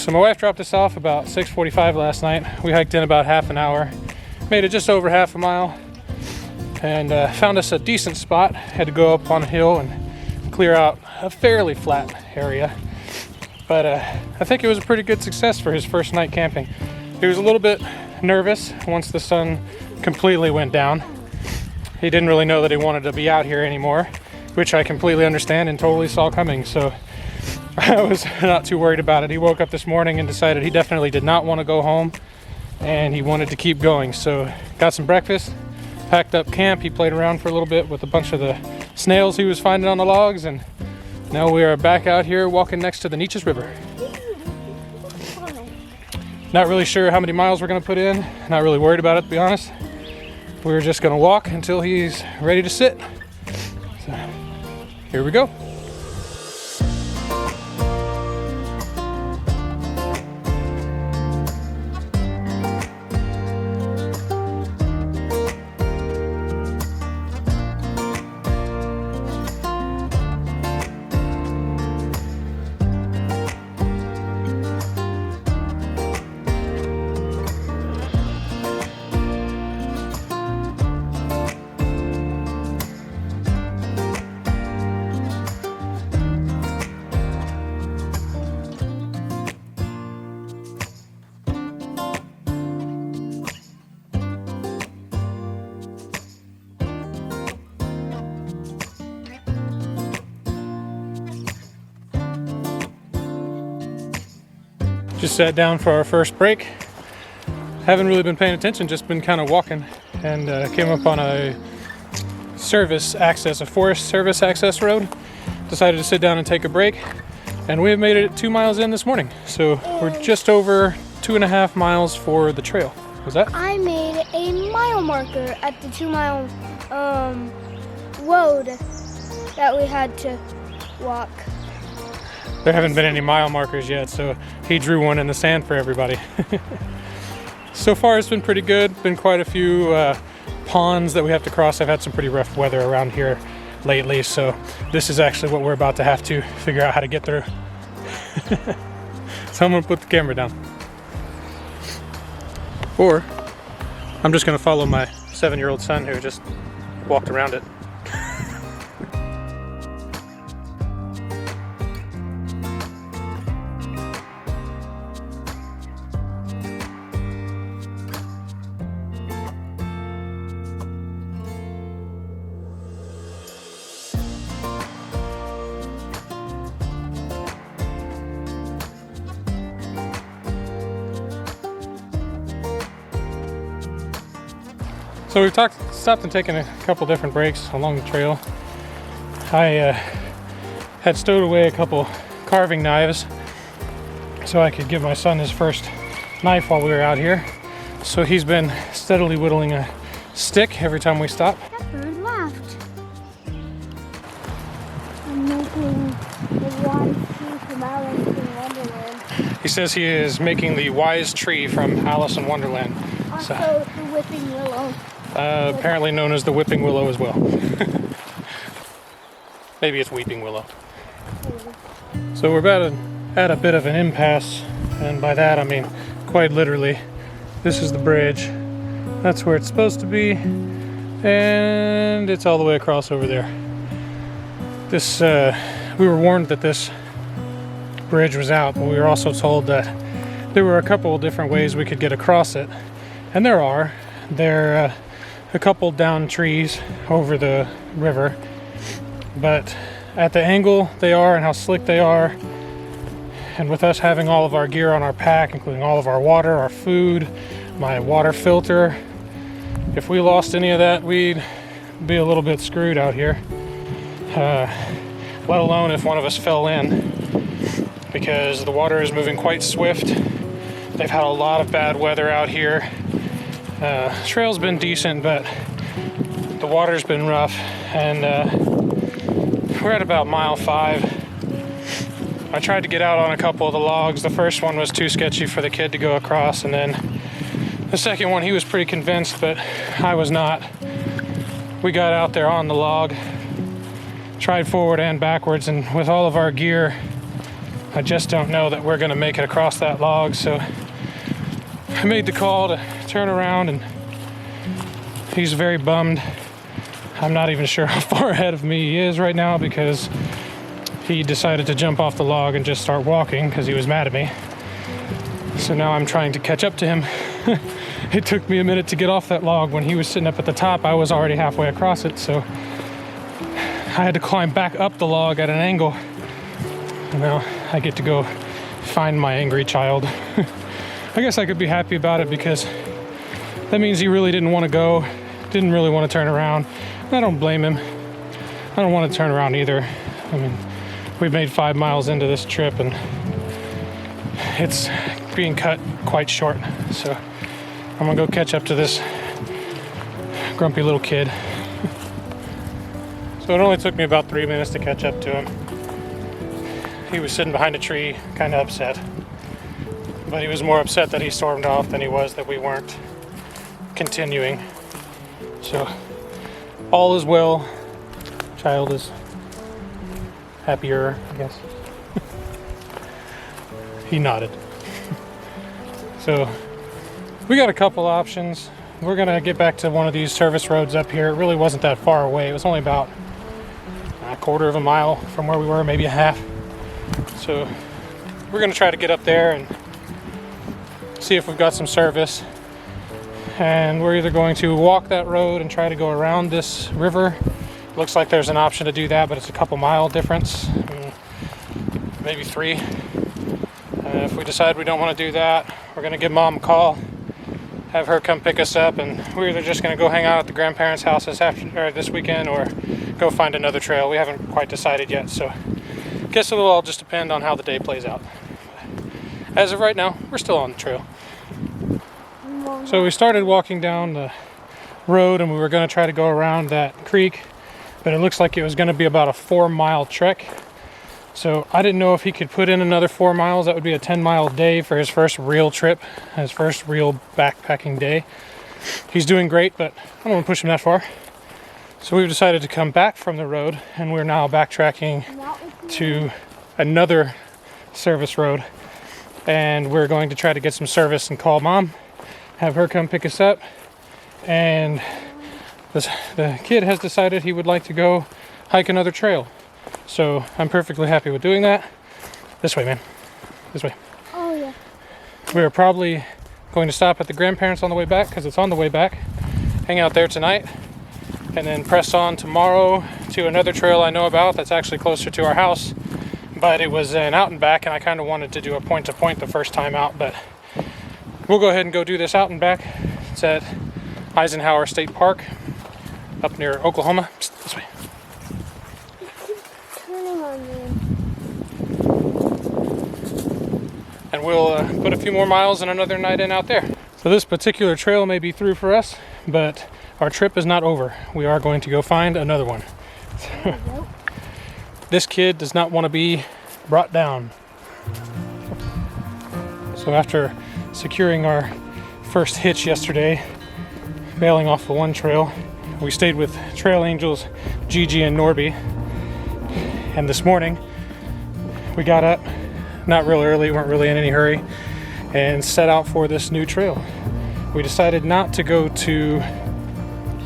So my wife dropped us off about 6:45 last night. We hiked in about half an hour, made it just over half a mile, and found us a decent spot. Had to go up on a hill and clear out a fairly flat area. But I think it was a pretty good success for his first night camping. He was a little bit nervous once the sun completely went down. He didn't really know that he wanted to be out here anymore, which I completely understand and totally saw coming. So I was not too worried about it. He woke up this morning and decided he definitely did not want to go home and he wanted to keep going. So got some breakfast, packed up camp. He played around for a little bit with a bunch of the snails he was finding on the logs, and now we are back out here walking next to the Neches River. Not really sure how many miles we're going to put in. Not really worried about it, to be honest. We're just going to walk until he's ready to sit. So, here we go. Just sat down for our first break. Haven't really been paying attention, just been kind of walking, and came up on a Forest Service access road. Decided to sit down and take a break, and we have made it 2 miles in this morning. So we're just over 2.5 miles for the trail. Was that? I made a mile marker at the 2 mile road that we had to walk. There haven't been any mile markers yet, so he drew one in the sand for everybody. So far it's been pretty good. Been quite a few ponds that we have to cross. I've had some pretty rough weather around here lately, so this is actually what we're about to have to figure out how to get through. So I'm gonna put the camera down. Or I'm just gonna follow my 7-year-old son who just walked around it. So we've stopped and taken a couple different breaks along the trail. I had stowed away a couple carving knives so I could give my son his first knife while we were out here. So he's been steadily whittling a stick every time we stop. That bird laughed. I'm making the wise tree from Alice in Wonderland. He says he is making the wise tree from Alice in Wonderland. Also the whipping willow. Apparently known as the whipping willow as well. Maybe it's weeping willow. So we're about at a bit of an impasse, and by that I mean quite literally. This is the bridge. That's where it's supposed to be, and it's all the way across over there. This we were warned that this bridge was out, but we were also told that there were a couple of different ways we could get across it, and there are. There are a couple down trees over the river, but at the angle they are and how slick they are, and with us having all of our gear on our pack, including all of our water, our food, my water filter, if we lost any of that, we'd be a little bit screwed out here, let alone if one of us fell in, because the water is moving quite swift. They've had a lot of bad weather out here. Trail's been decent, but the water's been rough, and we're at about mile 5. I tried to get out on a couple of the logs. The first one was too sketchy for the kid to go across, and then the second one he was pretty convinced, but I was not. We got out there on the log, tried forward and backwards, and with all of our gear I just don't know that we're gonna make it across that log, so I made the call to turn around, and he's very bummed. I'm not even sure how far ahead of me he is right now because he decided to jump off the log and just start walking because he was mad at me. So now I'm trying to catch up to him. It took me a minute to get off that log. When he was sitting up at the top, I was already halfway across it, so I had to climb back up the log at an angle. And now I get to go find my angry child. I guess I could be happy about it because that means he really didn't want to go, didn't really want to turn around. I don't blame him. I don't want to turn around either. I mean, we've made 5 miles into this trip and it's being cut quite short. So I'm gonna go catch up to this grumpy little kid. So it only took me about 3 minutes to catch up to him. He was sitting behind a tree, kind of upset. But he was more upset that he stormed off than he was that we weren't continuing. So all is well. Child is happier, I guess. He nodded. So we got a couple options. We're gonna get back to one of these service roads up here. It really wasn't that far away. It was only about a quarter of a mile from where we were, maybe a half. So we're gonna try to get up there and see if we've got some service. And we're either going to walk that road and try to go around this river. Looks like there's an option to do that, but it's a couple mile difference, maybe 3. If we decide we don't want to do that, we're going to give Mom a call, have her come pick us up, and we're either just going to go hang out at the grandparents' house this weekend or go find another trail. We haven't quite decided yet, so I guess it'll all just depend on how the day plays out. As of right now, we're still on the trail. So we started walking down the road and we were going to try to go around that creek, but it looks like it was going to be about a 4-mile trek. So I didn't know if he could put in another 4 miles. That would be a 10-mile day for his first real trip, his first real backpacking day. He's doing great, but I don't want to push him that far. So we've decided to come back from the road, and we're now backtracking to another service road. And we're going to try to get some service and call Mom, have her come pick us up. And the kid has decided he would like to go hike another trail. So I'm perfectly happy with doing that. This way, man. This way. Oh, yeah. We're probably going to stop at the grandparents on the way back because it's on the way back. Hang out there tonight and then press on tomorrow to another trail I know about that's actually closer to our house. But it was an out and back, and I kind of wanted to do a point to point the first time out, but we'll go ahead and go do this out and back. It's at Eisenhower State Park up near Oklahoma. Psst, this way. And we'll put a few more miles and another night in out there. So this particular trail may be through for us, but our trip is not over. We are going to go find another one. This kid does not want to be brought down. So after securing our first hitch yesterday, bailing off the one trail, we stayed with trail angels Gigi and Norby. And this morning we got up, not real early, weren't really in any hurry, and set out for this new trail. We decided not to go to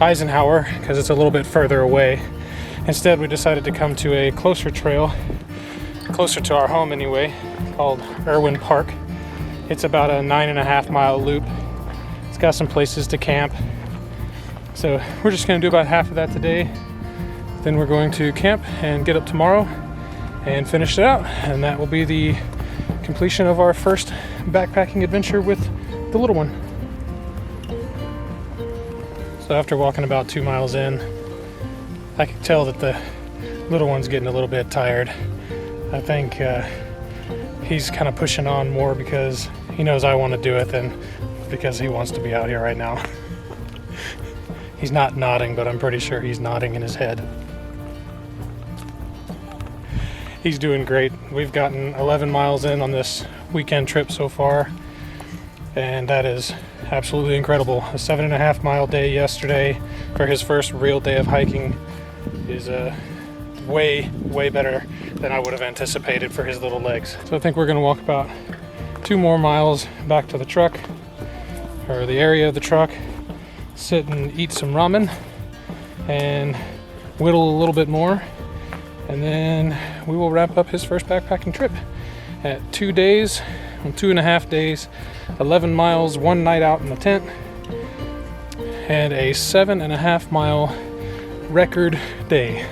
Eisenhower because it's a little bit further away. Instead, we decided to come to a closer trail, closer to our home anyway, called Erwin Park. It's about a 9.5 mile loop. It's got some places to camp. So we're just going to do about half of that today. Then we're going to camp and get up tomorrow and finish it out. And that will be the completion of our first backpacking adventure with the little one. So after walking about 2 miles in, I can tell that the little one's getting a little bit tired. I think he's kind of pushing on more because he knows I want to do it than because he wants to be out here right now. He's not nodding, but I'm pretty sure he's nodding in his head. He's doing great. We've gotten 11 miles in on this weekend trip so far, and that is absolutely incredible. A 7.5 mile day yesterday for his first real day of hiking is way better than I would have anticipated for his little legs. So I think we're gonna walk about 2 more miles back to the truck, or the area of the truck, sit and eat some ramen and whittle a little bit more, and then we will wrap up his first backpacking trip at 2 days, 2.5 days, 11 miles, 1 night out in the tent, and a 7.5 mile record day.